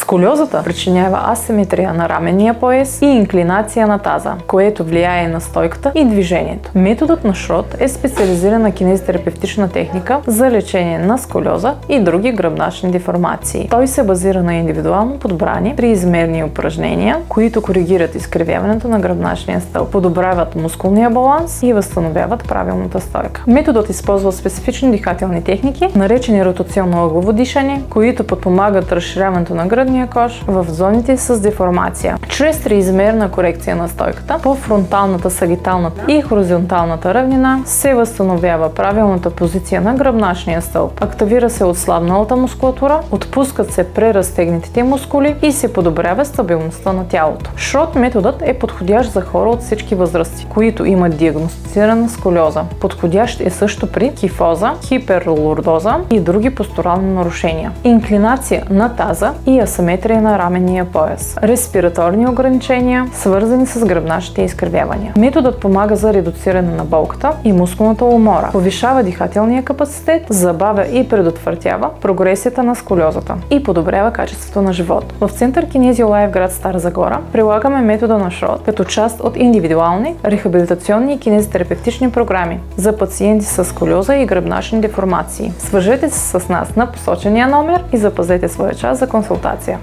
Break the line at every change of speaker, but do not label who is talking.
Сколиозата причинява асиметрия на раменния пояс и инклинация на таза, което влияе на стойката и движението. Методът на Шрот е специализирана кинезитерапевтична техника за лечение на сколиоза и други гръбначни деформации. Той се базира на индивидуално подбрани триизмерни упражнения, които коригират изкривяването на гръбначния стълб, подобряват мускулния баланс и възстановяват правилната стойка. Методът използва специфични дихателни техники, наречени ротационно-ъглово дишане, които подпомагат разширяването на гръдния кош в зоните с деформация. Чрез триизмерна корекция на стойката по фронталната, сагиталната и хоризонталната равнина се възстановява правилната позиция на гръбначния стълб, активира се отслабналата мускулатура, отпускат се преразтегнатите мускули и се подобрява стабилността на тялото. Шрот методът е подходящ за хора от всички възрасти, които имат диагностицирана сколиоза. Подходящ е също при кифоза, хиперлордоза и други постурални нарушения, инклинация на таза и асиметрия на раменния пояс, респираторни ограничения, свързани с гръбначните изкривявания. Методът помага за редуциране на болката и мускулната умора, повишава дихателния капацитет, забавя и предотвратява прогресията на сколиозата и подобрява качеството на живот. В Център Кинезио Лайф град Стара Загора прилагаме метода на Шрот като част от индивидуални, рехабилитационни и кинезитерапевтични програми за пациенти с сколиоза и гръбначни деформации. Свържете се с нас на посочения номер и запазете своя час за консултация.